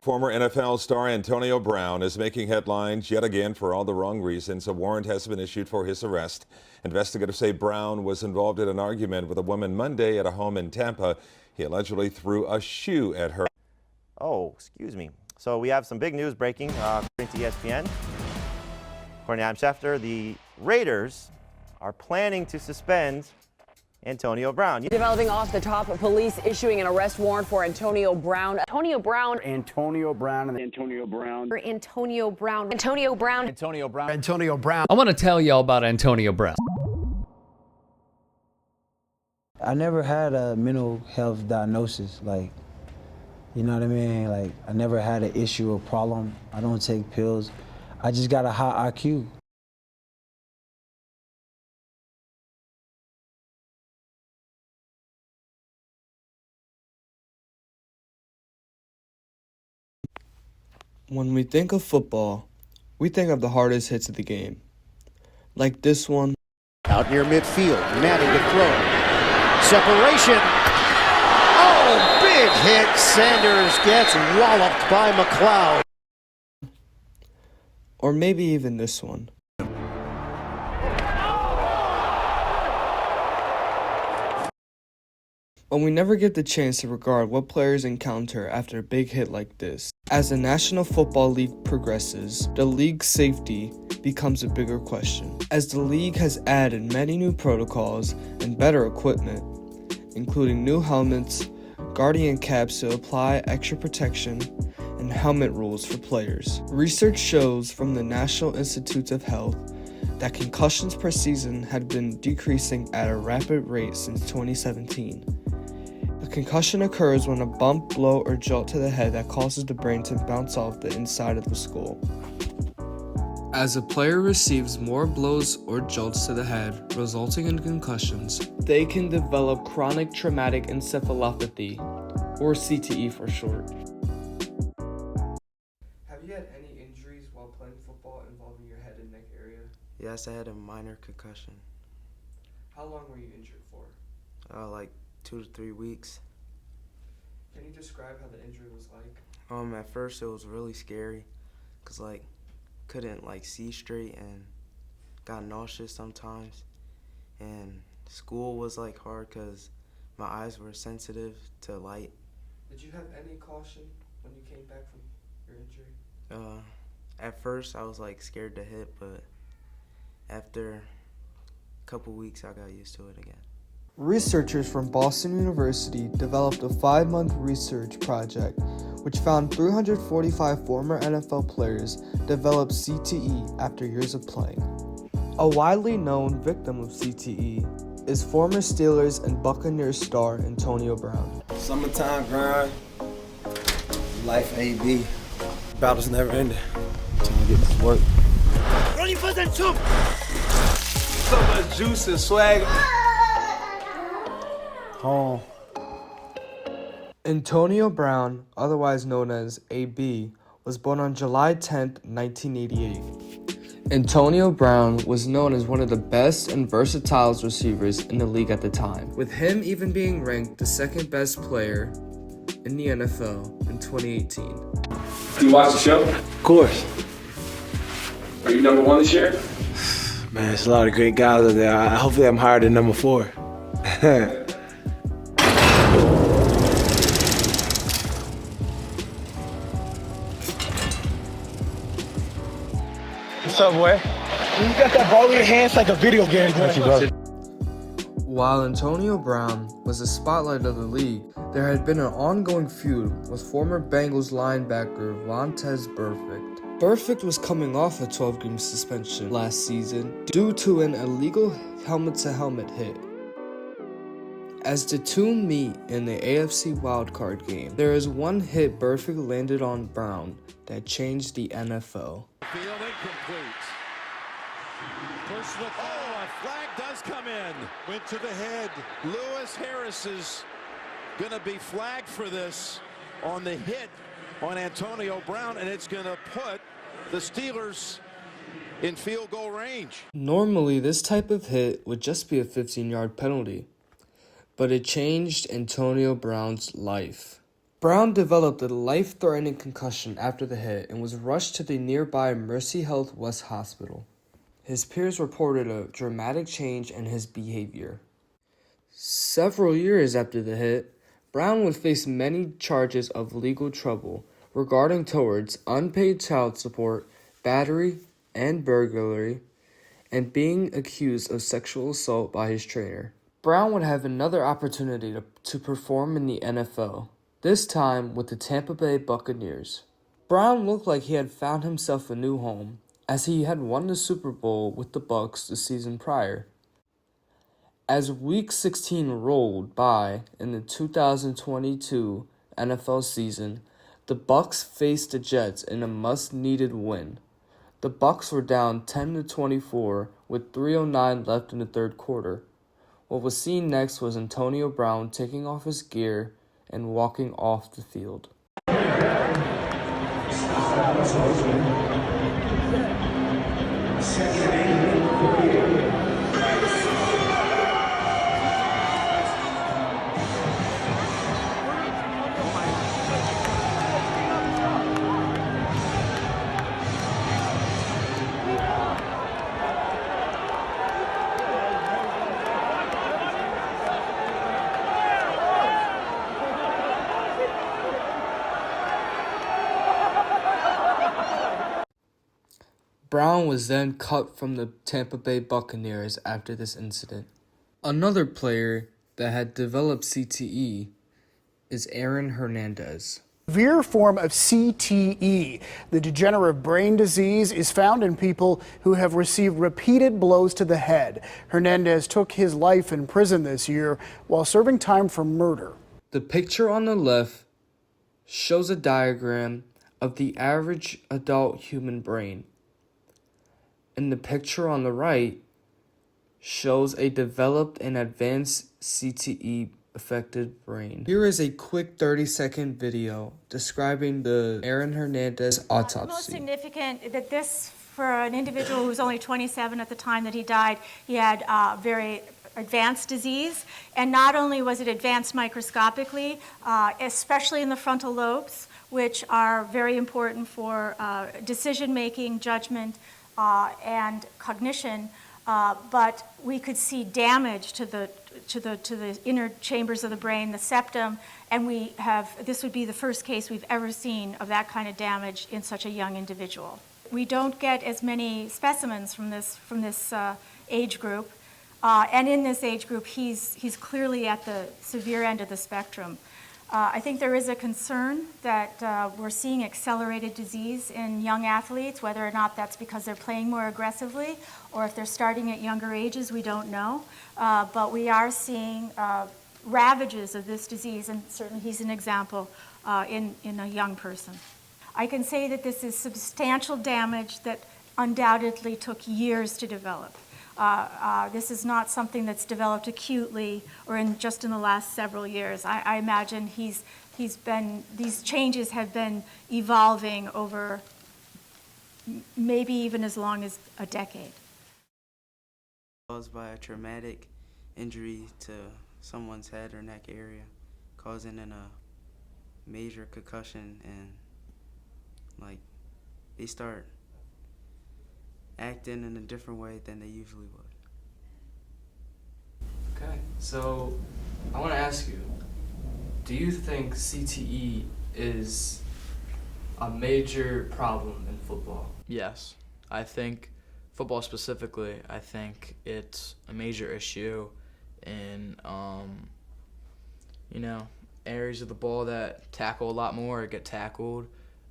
Former NFL star Antonio Brown is making headlines yet again for all the wrong reasons. A warrant has been issued for his arrest. Investigators say Brown was involved in an argument with a woman Monday at a home in Tampa. He allegedly threw a shoe at her. Oh, excuse me. So we have some big news breaking according to ESPN. According to Adam Schefter, the Raiders are planning to suspend Antonio Brown. Developing off the top, police issuing an arrest warrant for Antonio Brown. Antonio Brown. Antonio Brown. Antonio Brown. Antonio Brown. Antonio Brown. Antonio Brown. Antonio Brown. I want to tell y'all about Antonio Brown. I never had a mental health diagnosis, like, you know what I mean? Like, I never had an issue or problem. I don't take pills. I just got a high IQ. When we think of football, we think of the hardest hits of the game. Like this one. Out near midfield, Manning to throw. Separation. Oh, big hit. Sanders gets walloped by McLeod. Or maybe even this one. But we never get the chance to regard what players encounter after a big hit like this. As the National Football League progresses, the league's safety becomes a bigger question. As the league has added many new protocols and better equipment, including new helmets, Guardian caps to apply extra protection, and helmet rules for players. Research shows from the National Institutes of Health that concussions per season had been decreasing at a rapid rate since 2017. A concussion occurs when a bump, blow, or jolt to the head that causes the brain to bounce off the inside of the skull. As a player receives more blows or jolts to the head, resulting in concussions, they can develop chronic traumatic encephalopathy, or CTE for short. Have you had any injuries while playing football involving your head and neck area? Yes, I had a minor concussion. How long were you injured for? Like 2 to 3 weeks. Can you describe how the injury was like? At first it was really scary, cause couldn't see straight and got nauseous sometimes. And school was hard cause my eyes were sensitive to light. Did you have any caution when you came back from your injury? At first I was scared to hit, but after a couple weeks I got used to it again. Researchers from Boston University developed a 5-month research project which found 345 former NFL players developed CTE after years of playing. A widely known victim of CTE is former Steelers and Buccaneers star Antonio Brown. Summertime grind, life AB, battles never ending. Trying to get this work. Ready for the jump. So much juice and swag. Home. Antonio Brown, otherwise known as AB, was born on July 10, 1988. Antonio Brown was known as one of the best and versatile receivers in the league at the time, with him even being ranked the second best player in the NFL in 2018. Do you watch the show? Of course. Are you number 1 this year? Man, there's a lot of great guys out there. Hopefully I'm higher than number 4. What's up, boy? You got that ball in your hands like a video game. While Antonio Brown was the spotlight of the league, there had been an ongoing feud with former Bengals linebacker Vontaze Burfict. Burfict was coming off a 12-game suspension last season due to an illegal helmet-to-helmet hit. As the two meet in the AFC wildcard game, there is one hit Burfict landed on Brown that changed the NFL. Field incomplete. Personal foul. A flag does come in. Went to the head. Lewis Harris is going to be flagged for this on the hit on Antonio Brown, and it's going to put the Steelers in field goal range. Normally, this type of hit would just be a 15-yard penalty, but it changed Antonio Brown's life. Brown developed a life-threatening concussion after the hit and was rushed to the nearby Mercy Health West Hospital. His peers reported a dramatic change in his behavior. Several years after the hit, Brown would face many charges of legal trouble regarding towards unpaid child support, battery, and burglary, and being accused of sexual assault by his trainer. Brown would have another opportunity to perform in the NFL, this time with the Tampa Bay Buccaneers. Brown looked like he had found himself a new home, as he had won the Super Bowl with the Bucs the season prior. As Week 16 rolled by in the 2022 NFL season, the Bucs faced the Jets in a must-needed win. The Bucs were down 10-24 with 3:09 left in the third quarter. What was seen next was Antonio Brown taking off his gear and walking off the field. Brown was then cut from the Tampa Bay Buccaneers after this incident. Another player that had developed CTE is Aaron Hernandez. Severe form of CTE, the degenerative brain disease, is found in people who have received repeated blows to the head. Hernandez took his life in prison this year while serving time for murder. The picture on the left shows a diagram of the average adult human brain. And the picture on the right shows a developed and advanced CTE affected brain. Here is a quick 30-second video describing the Aaron Hernandez autopsy. Most significant that this, for an individual who was only 27 at the time that he died, he had very advanced disease, and not only was it advanced microscopically, especially in the frontal lobes, which are very important for decision-making, judgment, and cognition, but we could see damage to the inner chambers of the brain, the septum, and this would be the first case we've ever seen of that kind of damage in such a young individual. We don't get as many specimens from this age group, and in this age group, he's clearly at the severe end of the spectrum. I think there is a concern that we're seeing accelerated disease in young athletes. Whether or not that's because they're playing more aggressively or if they're starting at younger ages, we don't know. But we are seeing ravages of this disease, and certainly he's an example in a young person. I can say that this is substantial damage that undoubtedly took years to develop. This is not something that's developed acutely or just in the last several years. I imagine these changes have been evolving over maybe even as long as a decade. Caused by a traumatic injury to someone's head or neck area, causing a major concussion, and they start acting in a different way than they usually would. Okay, so I want to ask you, do you think CTE is a major problem in football? Yes, I think football specifically, I think it's a major issue in areas of the ball that tackle a lot more or get tackled,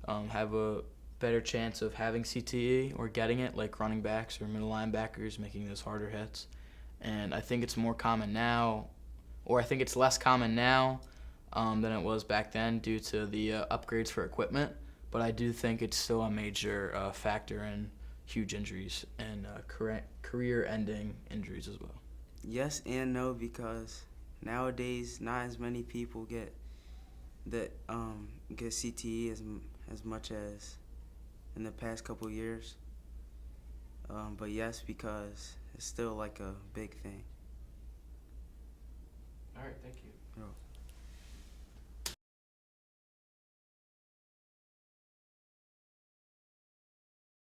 have a better chance of having CTE or getting it, like running backs or middle linebackers, making those harder hits. And I think it's more common now, or I think it's less common now than it was back then due to the upgrades for equipment. But I do think it's still a major factor in huge injuries and career-ending injuries as well. Yes and no, because nowadays not as many people get CTE as much as in the past couple years. But yes, because it's still like a big thing. All right, thank you.